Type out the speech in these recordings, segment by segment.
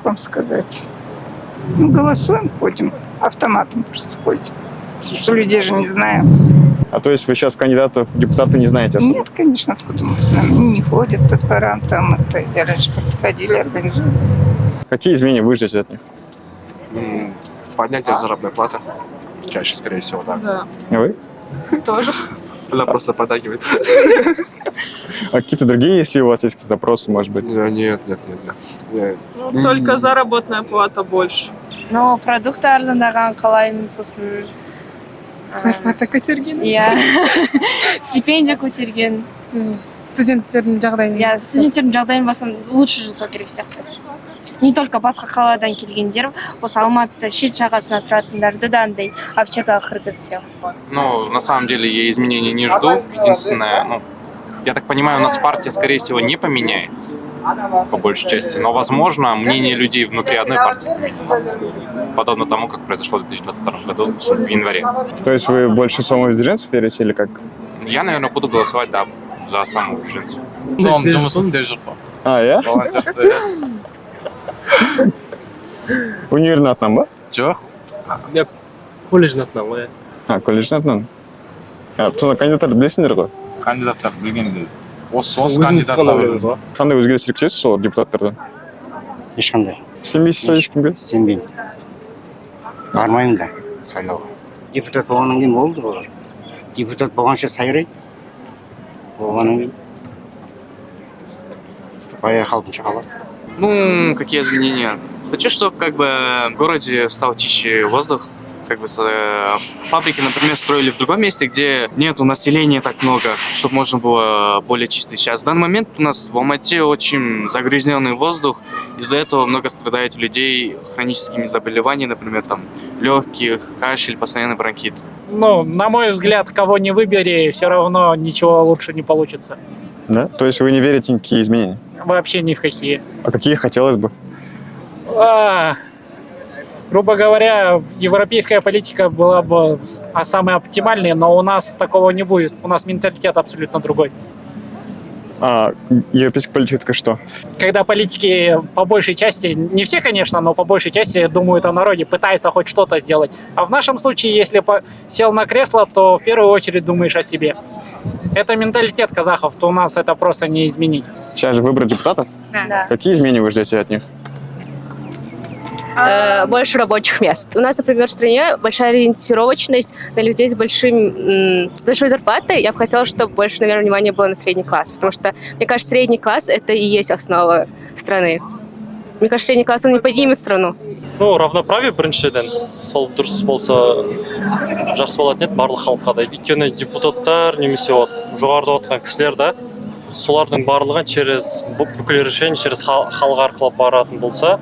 вам сказать? Ну, голосуем, ходим, автоматом просто ходим. Потому что людей же не знаем. А то есть вы сейчас кандидатов в депутаты не знаете особо? Нет, конечно, откуда мы знаем. Они не ходят по дворам, там это. Я раньше как-то ходили, организовывали. Какие изменения вы ждете от них? Поднятие заработной платы. Чаще, скорее всего, да. Да, А вы? тоже. Она просто подагивает. А какие-то другие, если у вас есть запросы, может быть? Нет. Ну, только заработная плата больше. Но продукты арзандаған қалаймын, сосын Зарплата көтерген. иә стипендия көтерген. Студенттердің жағдайын. иә студенттердің жағдайын басын лучше жасау керек сияқты. Не только басқа қаладан келгендер, осы Алматыда шет жағасына тұратындарды да андай общагаға кіргізсе. Ну, на самом деле я изменений не жду. Единственное, я так понимаю, у нас партия, скорее всего, не поменяется по большей части. Но, возможно, мнение людей внутри одной партии поменяется. Подобно тому, как произошло в 2022 году в январе. То есть вы больше самовыдвиженцев верите или как? Я, наверное, буду голосовать, да, за самовыдвиженцев. А, я? Универдің атынан ба? Жоқ. Я колледждің атынан ғой. А, колледждің атынан. Сонда кандидаттарды білесіңдер ғой? Кандидаттарды білгенде осы кандидаттарды Қандай өзгерістер күтесіз сол депутаттардан? Ешқандай. Сенбейсіз ешкімге? Сенбеймін. Бармаймын да сайлауға. Депутат болғаннан кейін болды олар. Депутат болғанша сайрайды. Болғаннан кейін баяғы қалпынша қалады. Ну, какие изменения? Хочу, чтобы как бы в городе стал чище воздух. Как бы фабрики, например, строили в другом месте, где нету населения так много, чтобы можно было более чистый. Сейчас в данный момент у нас в Алмате очень загрязненный воздух. Из-за этого много страдает у людей хроническими заболеваниями, например, там легких, кашель, постоянный бронхит. Ну, на мой взгляд, кого не выбери, все равно ничего лучше не получится. Да? То есть вы не верите в никакие изменения? Вообще ни в какие. А какие хотелось бы? Грубо говоря, европейская политика была бы самой оптимальной, но у нас такого не будет. У нас менталитет абсолютно другой. А европейская политика это что? Когда политики по большей части, не все, конечно, но по большей части думают о народе, пытаются хоть что-то сделать. А в нашем случае, если сел на кресло, то в первую очередь думаешь о себе. Это менталитет казахов, то у нас это просто не изменить. Сейчас же выборы депутатов. Да. Какие изменения вы ждете от них? Больше рабочих мест. У нас, например, в стране большая ориентировочность на людей с большой зарплатой. Я бы хотела, чтобы больше, наверное, внимания было на средний класс, потому что, мне кажется, средний класс – это и есть основа страны. Мне кажется, средний класс, он не поднимет страну. Ну, равноправие біріншіден, сол дұрыс болса жақсы болатын еді барлық халыққа да. Өйткені депутаттар немесе жоғарыда отырған кісілер да, солардың барлығын через бүкіл решение через халық арқылы баратын болса,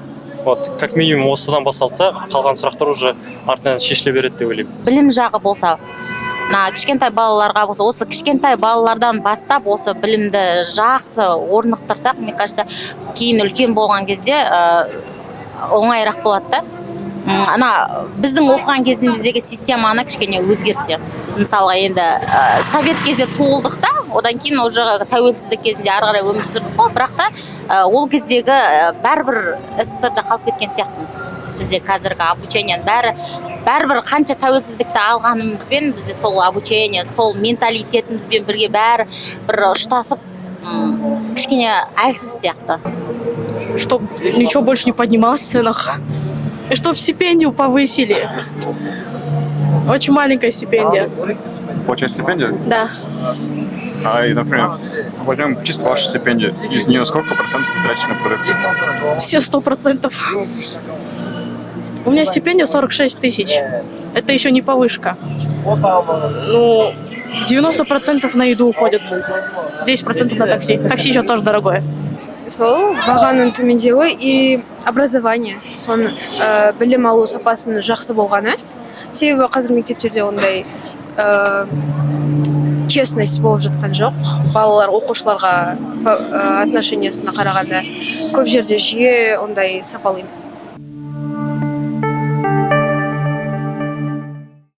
как минимум осыдан басталса, қалған сұрақтар уже артынан шешіле береді деп ойлаймын. Білім жағы болса, кішкентай балаларға болса, осы кішкентай балалардан бастап осы білімді жақсы орнықтырсақ, мне кажется, кейін үлкен болған кезде оңайырақ болады да. Біздің оқыған кезіміздегі системаны кішкене өзгертсе. Біз мысалға енді совет кезде туылдық та, одан кейін уже тәуелсіздік кезінде ары қарай өмір сүрдік қой, бірақ та ол кездегі бәрібір СССРда қалып кеткен сияқтымыз. Бізде қазіргі обучениенің бәрібір қанша тәуелсіздікті алғанымызбен бізде сол обучение, сол менталитетімізбен бірге бәрі бір ұштасып кішкене әлсіз сияқты. Чтоб ничего больше не поднималось в ценах. И чтоб стипендию повысили. Очень маленькая стипендия. Получаешь стипендию? Да. И, например, возьмем чисто вашу стипендию. Из нее сколько процентов тратите на продукты? Все 100%. У меня стипендия 46 тысяч. Это еще не повышка. Ну, 90% на еду уходит. 10% на такси. Такси еще тоже дорогое. Сол бағаның төмендеуі и образование, сон білім алу сапасының жақсы болғаны. Себебі қазір мектептерде ондай честность болып жатқан жоқ. Балалар оқушыларға отношениясына қарағанда көп жерде жүйе ондай сапалы емес.